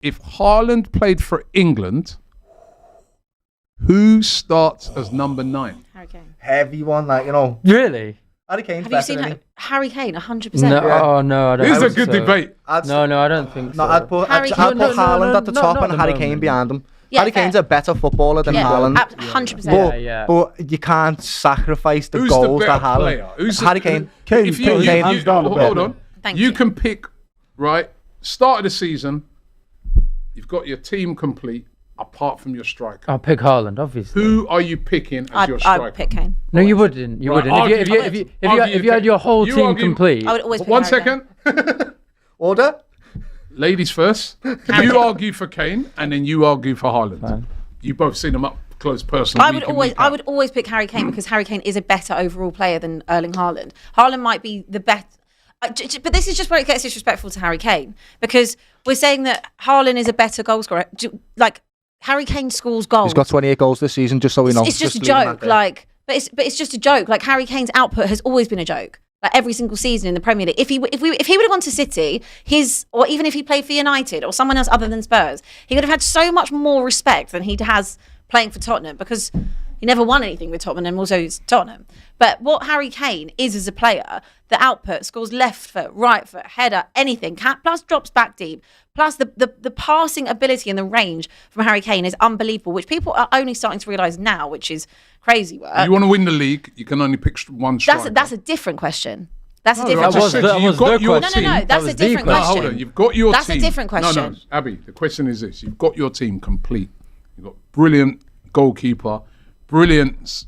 if Haaland played for England, who starts as number 9? Harry Kane. Heavy one, like, you know. Really? Harry Kane's Have you better seen than Harry Kane? 100%. No, oh, no, I don't This is a think good so. debate. No, I don't think so. No, I'd put Harry Haaland Kane- at the top not and at the Harry moment. Kane behind him. Yeah, Harry Kane's a better footballer than Haaland. 100%. Yeah. But you can't sacrifice the Who's goals the that better Haaland. player? Who's Harry Kane. Kane, If Kane, hands down the hold better. on. Thank You you. can pick, right, start of the season, you've got your team complete, apart from your striker. I'll pick Haaland, obviously. Who are you picking as your striker? I would pick Kane. No, you wouldn't. You Right, wouldn't. argue- If you had your whole You team argue- complete. I would always pick One Harry second. Order? Ladies first. You argue for Kane, and then you argue for Haaland. Fine. You both seen them up close personally. I would always pick Harry Kane because Harry Kane is a better overall player than Erling Haaland. Haaland might be the best, but this is just where it gets disrespectful to Harry Kane because we're saying that Haaland is a better goal scorer. Like Harry Kane scores goals. He's got 28 goals this season, just so we know. It's just a leave him joke. at that. Like, but it's just a joke. Like Harry Kane's output has always been a joke. Like every single season in the Premier League. If he would have gone to City, or even if he played for United or someone else other than Spurs, he would have had so much more respect than he has playing for Tottenham because he never won anything with Tottenham, and also it's Tottenham. But what Harry Kane is as a player, the output, scores left foot, right foot, header, anything, plus drops back deep, plus the passing ability and the range from Harry Kane is unbelievable, which people are only starting to realise now, which is crazy work. You want to win the league, you can only pick one striker. That's a different question. That's a No, different I just question. said you've got your team. No, that's a different No, question. hold on. You've got your That's team. a different question. No, Abby, the question is this. You've got your team complete. You've got brilliant goalkeeper, brilliant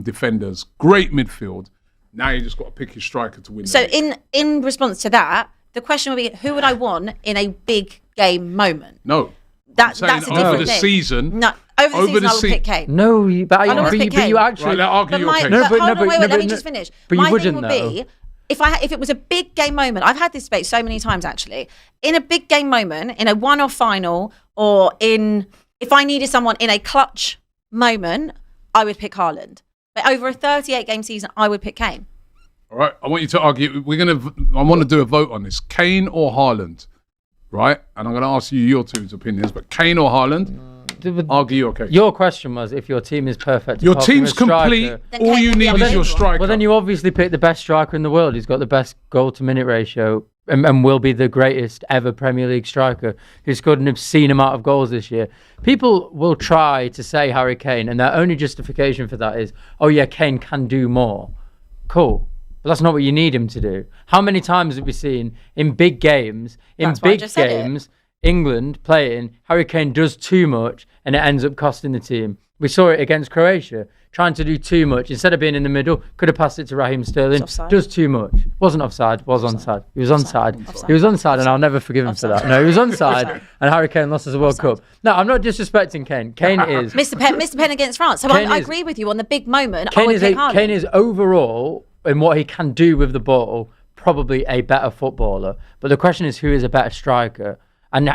defenders, great midfield. Now you just got to pick your striker to win the So league. in response to that, the question would be, who would I want in a big game moment? No. That's saying a different over the thing. season. No, over the season I would pick Kane. No, but I'd always pick you Kane. actually. Right, now argue But your my, case. No, but but- hold no, on, but- wait, no, let me but- just finish. but you My wouldn't, thing would be, if it was a big game moment, I've had this debate so many times actually. In a big game moment, in a one-off final, or if I needed someone in a clutch moment, I would pick Haaland. But over a 38-game season, I would pick Kane. All right, I want you to argue. I want to do a vote on this. Kane or Haaland, right? And I'm going to ask you your two opinions. But Kane or Haaland, argue your case. Your question was if your team is perfect. Your apart from team's a striker, complete. Then All Kane you would be need is your unbelievable. striker. Well, then you obviously pick the best striker in the world. He's got the best goal-to-minute ratio and will be the greatest ever Premier League striker who scored an obscene amount of goals this year. People will try to say Harry Kane, and their only justification for that is, oh yeah, Kane can do more. Cool. But that's not what you need him to do. How many times have we seen in big games, That's why I just said it. England playing, Harry Kane does too much and it ends up costing the team? We saw it against Croatia, trying to do too much. Instead of being in the middle, could have passed it to Raheem Sterling. Offside. Does too much. Wasn't offside, was onside. He was onside. Offside. He was onside, and I'll never forgive him for that. No, he was onside, Offside. and Harry Kane lost us a World Cup. No, I'm not disrespecting Kane. Kane is... Mr. Penn against France. So Kane I is- agree with you on the big moment. I Kane would is, pick Haaland. Kane is overall, in what he can do with the ball, probably a better footballer. But the question is, who is a better striker? And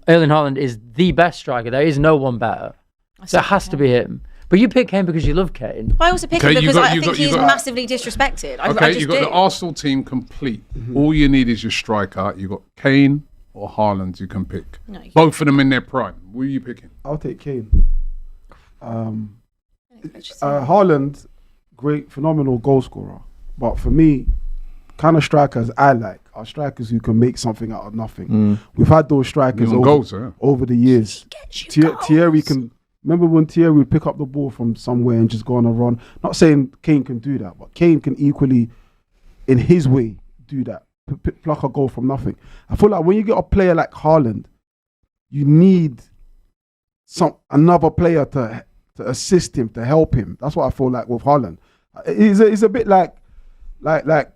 Erling Haaland is the best striker. There is no one better. So it has to be him. But you pick Kane because you love Kane. I also pick Okay, him you because got- I you think got- he you is got- massively disrespected. I Okay, just you've got do. the Arsenal team complete. All you need is your striker. You've got Kane or Haaland you can pick. No, you- Both of them in their prime. Who are you picking? I'll take Kane. Haaland, great, phenomenal goal scorer. But for me, kind of strikers I like are strikers who can make something out of nothing. We've had those strikers Even goals, yeah. over the years. Gets you goals. Thierry can. Remember when Thierry would pick up the ball from somewhere and just go on a run? Not saying Kane can do that, but Kane can equally, in his way, do that. Pluck a goal from nothing. I feel like when you get a player like Haaland, you need another player to assist him, to help him. That's what I feel like with Haaland. He's a bit like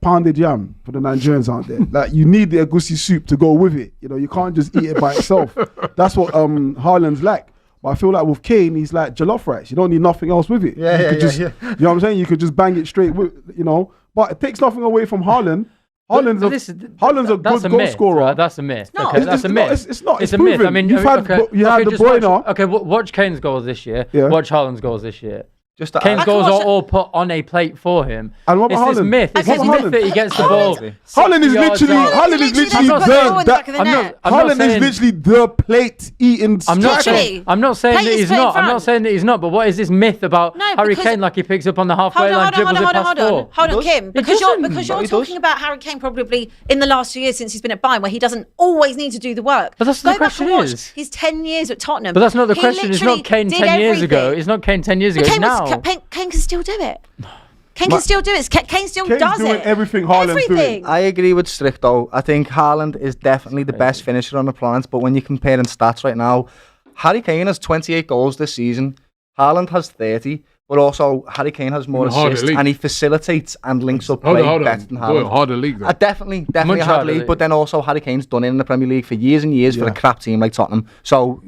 pounded yam for the Nigerians out there. Like you need the egusi soup to go with it. You know, you can't just eat it by itself. That's what Haaland's like. But I feel like with Kane, he's like jollof rice. You don't need nothing else with it. You know what I'm saying? You could just bang it straight with, you know. But it takes nothing away from Haaland. Haaland's a good goal myth, scorer. right? That's a myth. No. Okay, that's a myth. It's not. It's It's a myth. proven. I mean, you had okay, De Bruyne. watch Kane's goals this year. Yeah. Watch Haaland's goals this year. Just to Kane's add- goals watch are all put on a plate for him. And what It's about this Haaland? myth. It's Okay, this what myth about that he gets the ball. Haaland is 60 yards literally, out. Haaland is literally Haaland is literally the, in the back of the I'm net. not Haaland is saying- literally the plate eating I'm not striker. Literally. I'm not saying Plate that is he's put in not. I'm front. not saying that he's not. But what is this myth about No, Harry because- Kane? Like he picks up on the halfway Hold line, on, dribbles it past four. hold on, does. Kim, He because doesn't. you're No, he talking does. about Harry Kane probably in the last 2 years since he's been at Bayern, where he doesn't always need to do the work. But that's Go the back and question watch is- his 10 years at Tottenham. But that's not the He question. It's literally not Kane did 10 years ago. everything. It's not Kane 10 years But ago. Kane, Now. Kane can still do it. Kane can still do it. Kane still Kane's does doing it. everything Haaland's doing. Everything. I agree with Strick though. I think Haaland is definitely the best finisher on the planet. But when you're comparing stats right now, Harry Kane has 28 goals this season. Haaland has 30. But also, Harry Kane has more In a harder assists league. and he facilitates and links up play better than Boy, Haaland. harder league though. Definitely Much a hard harder league. league. But then also, Harry Kane's done it in the Premier League for years and years for a crap team like Tottenham. So,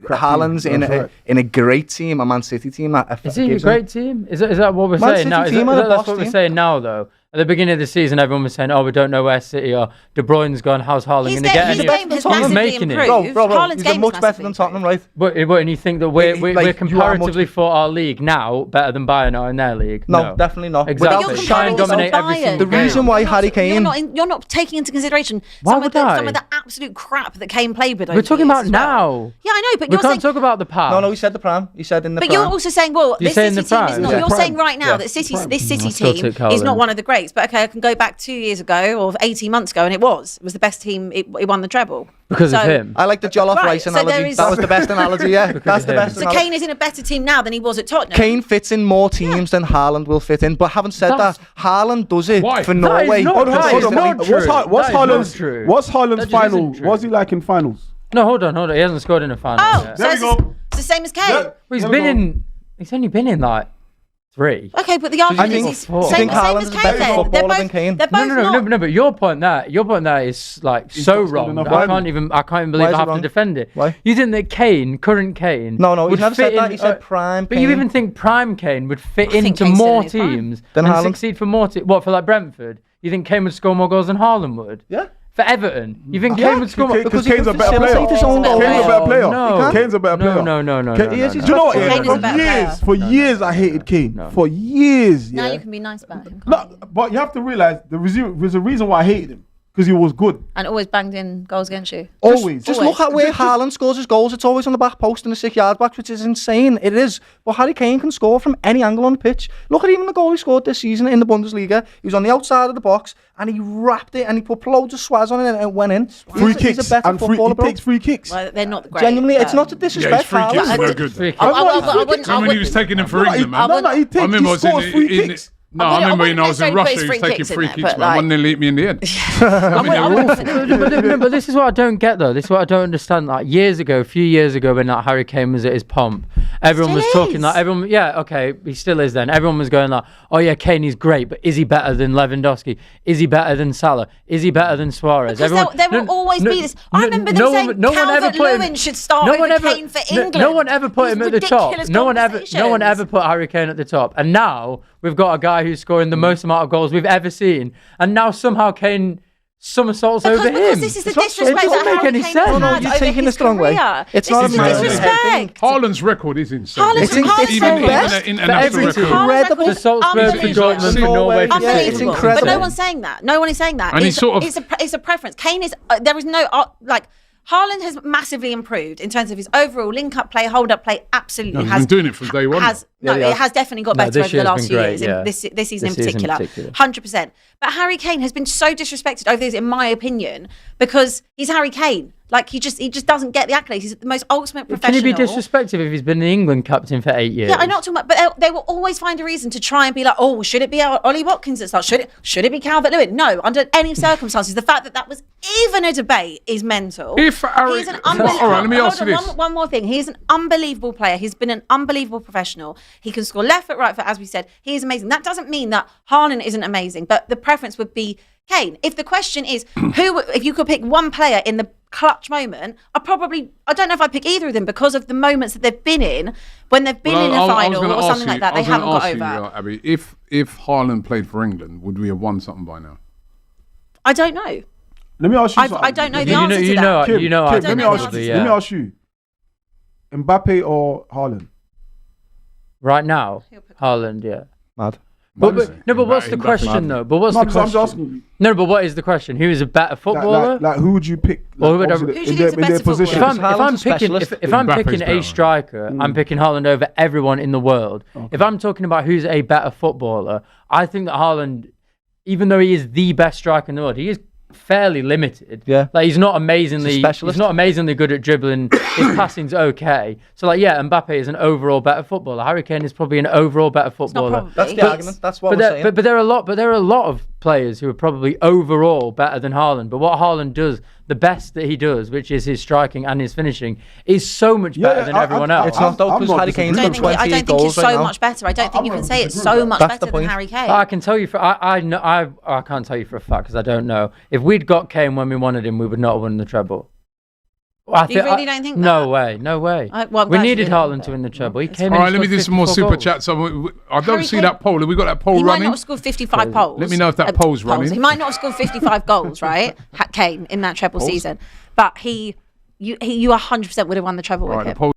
Haaland's team, that's right. in a great team, a Man City team. That Is he a gives him- great team? Is that what we're Man saying City now? team are the That's boss what we're team. saying now, though. At the beginning of the season, everyone was saying, "Oh, we don't know where City are." De Bruyne's gone. How's Haaland His going to get game any? has Tottenham massively making it. improved. Bro, Haaland's he's game much is better massively than Tottenham, improved. right? But and you think that we're Like, we're you are comparatively for our league now better than Bayern are in their league? No, definitely not. Exactly. You're Without comparing Bayern this to dominate every Bayern. single The game. reason why Harry Kane- You're not taking into consideration Why some of would the I? absolute crap that Kane played with. We're talking about now. Yeah, I know, but We you're can't saying. talk about the past. No, he said the prime. He said in the But prime. you're also saying, well, You're this saying City the team is prime. not. Yeah. You're Prime. saying right now Yeah. that this I City still team take is not Haaland. one of the greats. But okay, I can go back 2 years ago or 18 months ago, and it was the best team. It won the treble because of So- him. I like the jollof Right, rice so there analogy. is- That was the best analogy, yeah. That's the of him. best So analogy. Kane is in a better team now than he was at Tottenham. Kane fits in more teams than Haaland will fit in. But having said That's- that, Haaland does it Why? for That is Norway. not Hold on, That hold is on. not What's true. What's That is not Haaland's true. What's Haaland's That just final? isn't true. What's he like in finals? No, hold on. He hasn't scored in a final. Oh, yet. so There we it's, go. it's the same as Kane. Yeah. Well, he's There been we go. in. He's only been in like 3. Okay, but the you argument think- is do you same, think same Haaland's as a Kane. better Then. footballer They're both, than Kane? They're both No, not. but your point there is like so not wrong. enough I why? can't even believe Why I is it have to wrong? defend it. Why? You think that Kane, current Kane, No, he would never fit said that. in- He said prime But you Kane. even think prime Kane would fit think into Kane's still more in his prime. teams Than and Haaland? succeed for more teams? What, for like Brentford? You think Kane would score more goals than Haaland would? Yeah. For Everton, you think Yeah, Kane would score more? Because he Kane's a can better player. facilitate his own goals. Kane's a better player. No. Kane's a better player. No. He is. no. Do you know what? Kane Yeah, is a for better years, player. for years, I hated Kane. For years, Now yeah. you can be nice about him. No, but you have to realize there's a reason why I hated him, because he was good. And always banged in goals against you. Always. Just look at where Just- Haaland scores his goals. It's always on the back post in the 6-yard box, which is insane. It is. But Harry Kane can score from any angle on the pitch. Look at even the goal he scored this season in the Bundesliga. He was on the outside of the box and he wrapped it and he put loads of swaz on it and it went in. Free He's kicks a better and free, footballer, he bro. takes free kicks. Well, they're not the great. Genuinely, it's not to Yeah, disrespect his free kicks Haaland. were good. Free kick. I I'm not- wouldn't. So when he was taking them for No, England, man. no, he I remember I was scores free kicks. No, I I wouldn't- remember I when I was in wouldn't Russia, he necessarily was put his taking free free kicks in kicks, there, man. but One they lead me in the end. I wouldn't- but this is what I don't get though. This is what I don't understand. Like a few years ago, when like Harry Kane was at his pomp, everyone was Still talking is. like everyone. Yeah, okay, he still is. Then everyone was going like, "Oh yeah, Kane is great, but is he better than Lewandowski? Is he better than Salah? Is he better than Suarez?" Because there will always be this. I remember them saying Calvert-Lewin should start over Kane for England. No one ever put These him at the top. ridiculous No one ever conversations. put Harry Kane at the top. And now we've got a guy who's scoring the most amount of goals we've ever seen. And now somehow Kane somersaults over Because him. this is the It's not- disrespect it doesn't that make Harry any Kane sense. has No, had you're over taking his this the wrong way. career. It's This not is a the matter of- disrespect. Haaland's record is insane. Haaland's It's incredible. Best Even for an every record. team. Incredible. The Salzburg for Unbelievable. Dortmund for Norway. Norway. Yeah, For it's Unbelievable. incredible. But no one's saying that. No one is saying that. And he's sort of- it's a preference. Kane is. There is no like. Haaland has massively improved in terms of his overall link-up play, hold-up play. Absolutely, No, he's has been doing it from day one. It has definitely got No, better this over the year's last been few great, years. yeah. This season in This season in particular, particular. 100%. But Harry Kane has been so disrespected over this, in my opinion, because he's Harry Kane. Like he just doesn't get the accolades. He's the most ultimate Can professional. he be disrespectful if he's been the England captain for 8 years? Yeah, I'm not talking about, but they will always find a reason to try and be like, oh, should it be Ollie Watkins that starts? Should it be Calvert-Lewin? No, under any circumstances. The fact that was even a debate is mental. If Harry- He's an All right, let me ask you this. One more thing. He's an unbelievable player. He's been an unbelievable professional. He can score left foot, right foot, as we said. He is amazing. That doesn't mean that Haaland isn't amazing, but the preference would be Kane. If the question is if you could pick one player in the clutch moment, I don't know if I'd pick either of them because of the moments that they've been in when they've been in a final or something like that. They haven't got over. Abby, if Haaland played for England, would we have won something by now? I don't know. Let me ask you something. I don't know the You answer to know, that. Kim, you know. Kim, I let me don't know ask the you. answer. Let me ask you. Mbappe or Haaland? right now? Haaland, yeah. Mad. But what's the Mbappe. question though? But what's No, the I'm question? just asking you. No, but what is the question? Who is a better footballer? Like who would you pick? Or Like, who would obviously Who do you think's a better position? if I'm Haaland's a picking specialist. if I'm Mbappe's picking better. a striker, I'm picking Haaland over everyone in the world. If I'm talking about who's a better footballer, I think that Haaland, even though he is the best striker in the world, he is fairly limited. Yeah. Like he's not amazingly specialist. he's not amazingly good at dribbling. His passing's okay. So like Mbappe is an overall better footballer. Harry Kane is probably an overall better footballer. probably. That's the But- argument. That's what But we're saying. there are a lot of players who are probably overall better than Haaland. But what Haaland does, the best that he does, which is his striking and his finishing, is so much better than everyone else. It's not though, I'm because not Harry Kane's I got don't 28 think it's goals so right now. much better. I don't think you I'm can not say it's disagreeing. so much That's the better than point. Harry Kane. I can tell you I can't tell you for a fact because I don't know. If we'd got Kane when we wanted him, we would not have won the treble. You really don't think No that? way, no way. I'm We glad you needed didn't. Haaland to win the treble. He came All in right, and let me scored do some more 54 super goals. chats. I don't Harry see Kane- that poll. Have we got that poll He might running? not have scored 55 goals. Let me know if that poll's running. He might not have scored 55 goals, right? Kane in that treble season, but you 100% would have won the treble Right, with the him. poll